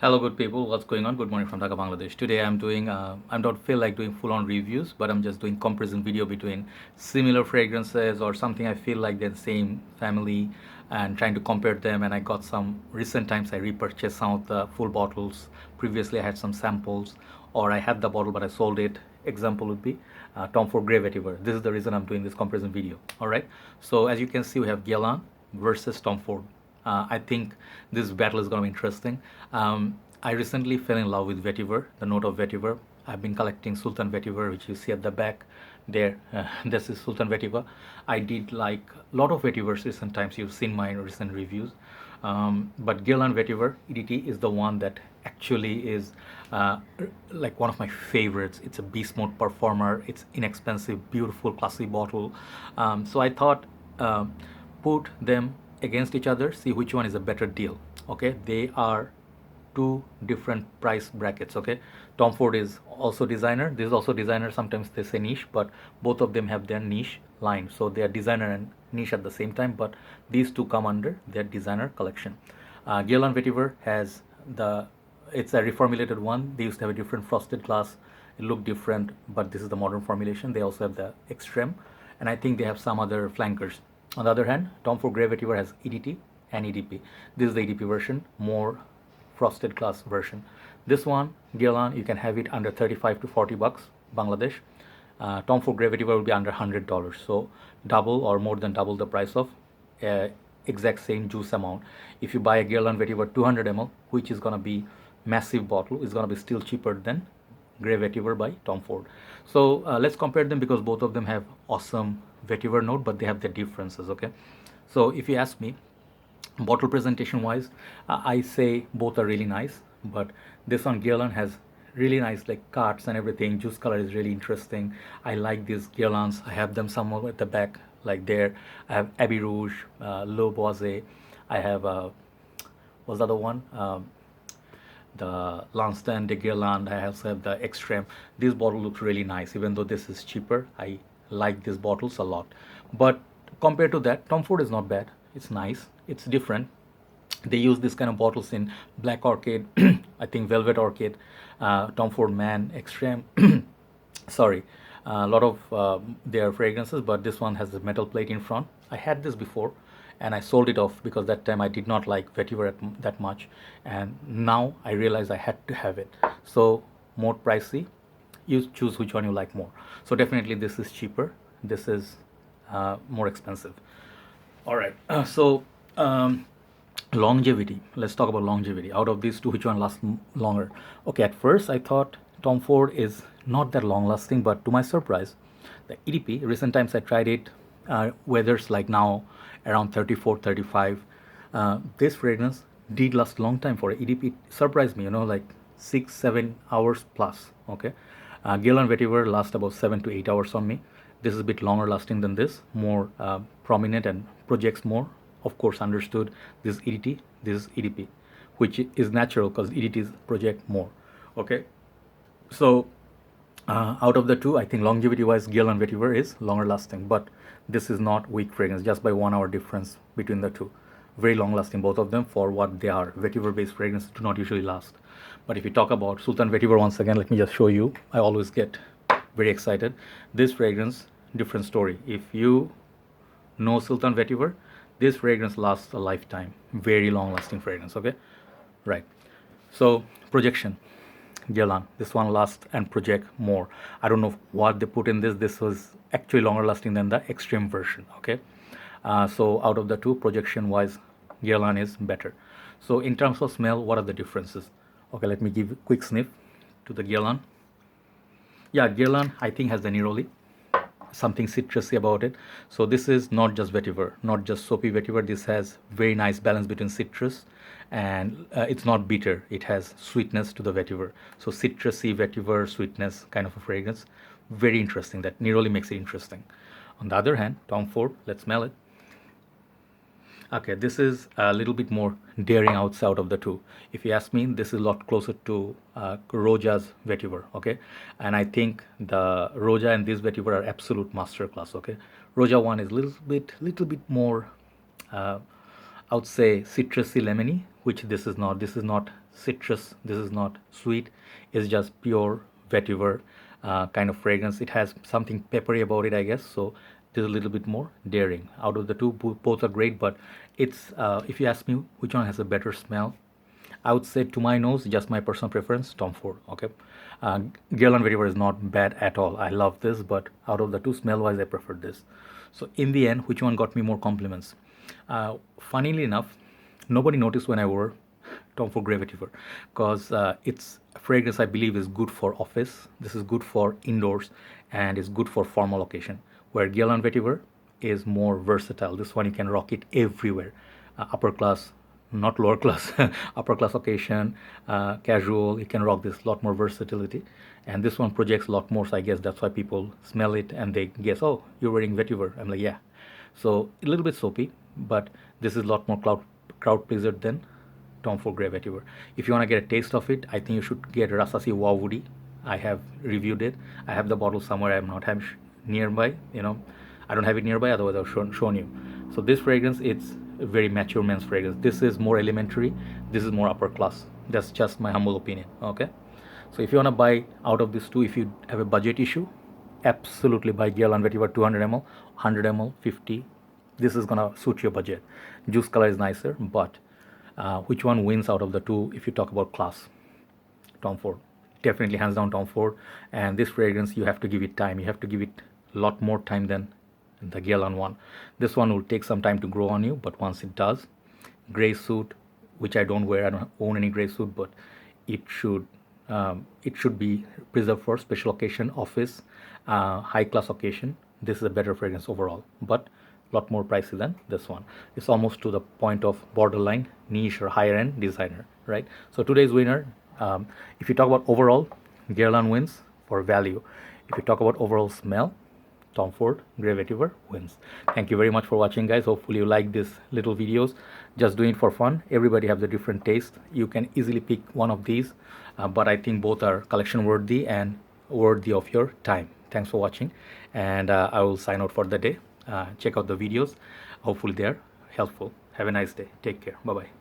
Hello, good people. What's going on? Good morning from Dhaka, Bangladesh. Today I'm doing, I don't feel like doing full-on reviews, but I'm just doing comparison video between similar fragrances or something I feel like they're the same family and trying to compare them. And I got some recent times I repurchased some of the full bottles. Previously I had some samples, or I had the bottle but I sold it. Example would be Tom Ford Grey Vetiver. This is the reason I'm doing this comparison video. All right. So as you can see, we have Guerlain versus Tom Ford. I think this battle is going to be interesting. I recently fell in love with Vetiver, the note of Vetiver. I've been collecting Sultan Vetiver, which you see at the back there. This is Sultan Vetiver. I did like a lot of Vetivers recent times. You've seen my recent reviews. But Guerlain Vetiver EDT is the one that actually is like one of my favorites. It's a beast mode performer. It's inexpensive, beautiful, classy bottle. So I thought put them against each other, see which one is a better deal. Okay, they are two different price brackets. Okay, Tom Ford is also designer, this is also designer, sometimes they say niche, but both of them have their niche line, so they are designer and niche at the same time, but these two come under their designer collection. Guerlain Vetiver has it's a reformulated one. They used to have a different frosted glass, it looked different, but this is the modern formulation. They also have the extreme, and I think they have some other flankers. On the other hand, Tom Ford Grey Vetiver has EDT and EDP. This is the EDP version, more frosted glass version. This one, Guerlain, you can have it under 35 to 40 bucks, Bangladesh. Tom Ford Grey Vetiver will be under $100, so double or more than double the price of exact same juice amount. If you buy a Guerlain Vetiver 200 ml, which is going to be massive bottle, is going to be still cheaper than Grey Vetiver by Tom Ford. So let's compare them because both of them have awesome Vetiver note, but they have their differences. Okay, so if you ask me, bottle presentation wise, I say both are really nice, but this one Guerlain has really nice like cuts and everything. Juice color is really interesting. I like these Guerlains. I have them somewhere at the back, like there. I have Abbey Rouge, Le Boise. I have what's the other one? The Lanston de Guerlain. I also have the Extreme. This bottle looks really nice, even though this is cheaper. I like these bottles a lot, but compared to that, Tom Ford is not bad. It's nice, it's different. They use this kind of bottles in Black Orchid, I think Velvet Orchid, Tom Ford Man, Extreme. Sorry, a lot of their fragrances, but this one has a metal plate in front. I had this before and I sold it off because that time I did not like Vetiver that much, and now I realize I had to have it. So more pricey, you choose which one you like more. So definitely this is cheaper, this is more expensive. All right, longevity, let's talk about longevity. Out of these two, which one lasts longer? Okay, at first I thought Tom Ford is not that long lasting, but to my surprise, the EDP, recent times I tried it, weathers like now around 34 35, this fragrance did last long time for EDP. It surprised me, like 6-7 hours plus. Okay, Guerlain Vetiver lasts about 7 to 8 hours on me. This is a bit longer lasting than this, more prominent and projects more. Of course, understood. This is EDT, this is EDP, which is natural because EDTs project more. Okay, so out of the two, I think longevity wise, Guerlain Vetiver is longer lasting, but this is not weak fragrance, just by 1 hour difference between the two. Very long lasting, both of them, for what they are. Vetiver based fragrances do not usually last. But if you talk about Sultan Vetiver, once again, let me just show you. I always get very excited. This fragrance, different story. If you know Sultan Vetiver, this fragrance lasts a lifetime. Very long lasting fragrance. Okay, right. So projection, Guerlain, this one lasts and project more. I don't know what they put in this. This was actually longer lasting than the extreme version. Okay, so out of the two, projection wise, Guerlain is better. So in terms of smell, what are the differences? Okay, let me give a quick sniff to the Guerlain. Yeah, Guerlain I think has the neroli, something citrusy about it. So this is not just Vetiver, not just soapy Vetiver. This has very nice balance between citrus and it's not bitter. It has sweetness to the Vetiver. So citrusy Vetiver, sweetness kind of a fragrance. Very interesting. That neroli makes it interesting. On the other hand, Tom Ford, let's smell it. Okay, this is a little bit more daring outside of the two. If you ask me, this is a lot closer to Roja's Vetiver. Okay, and I think the Roja and this Vetiver are absolute masterclass. Okay, Roja one is little bit more, I would say citrusy, lemony. which this is not. This is not citrus, this is not sweet, it's just pure vetiver kind of fragrance. It has something peppery about it, I guess, so this is a little bit more daring. Out of the two, both are great, but it's if you ask me which one has a better smell, I would say, to my nose, just my personal preference, Tom Ford. Okay, Guerlain Vetiver is not bad at all. I love this, but out of the two, smell-wise, I prefer this. So in the end, which one got me more compliments? Funnily enough, nobody noticed when I wore Tom Ford Grey Vetiver, because it's a fragrance I believe is good for office. This is good for indoors and is good for formal occasion. Where Guerlain Vetiver is more versatile. This one you can rock it everywhere, upper class, not lower class, upper class occasion, casual. You can rock this, lot more versatility, and this one projects a lot more. So I guess that's why people smell it and they guess, oh, you're wearing Vetiver. I'm like, yeah. So a little bit soapy, but this is a lot more crowd pleaser than Tom Ford Grey Vetiver. If you want to get a taste of it, I think you should get Rasasi Wow Woody. I have reviewed it. I have the bottle somewhere. I'm not have nearby. I don't have it nearby. Otherwise, I've shown you. So this fragrance, it's a very mature men's fragrance. This is more elementary. This is more upper class. That's just my humble opinion. Okay. So if you want to buy out of these two, if you have a budget issue, absolutely buy Guerlain Vetiver 200 ml, 100 ml, 50. This is gonna suit your budget. Juice color is nicer, but which one wins out of the two if you talk about class? Tom Ford. Definitely hands down Tom Ford. And this fragrance, you have to give it time. You have to give it a lot more time than the Guerlain one. This one will take some time to grow on you, but once it does, gray suit, which I don't wear, I don't own any gray suit, but it should be preserved for special occasion, office, high class occasion. This is a better fragrance overall, but a lot more pricey than this one. It's almost to the point of borderline niche or higher end designer, right? So today's winner, if you talk about overall, Guerlain wins for value. If you talk about overall smell, Tom Ford Grey Vetiver wins. Thank you very much for watching, guys. Hopefully you like these little videos. Just doing it for fun. Everybody has a different taste. You can easily pick one of these, but I think both are collection worthy and worthy of your time. Thanks for watching, and I will sign out for the day. Check out the videos. Hopefully they are helpful. Have a nice day. Take care. Bye bye.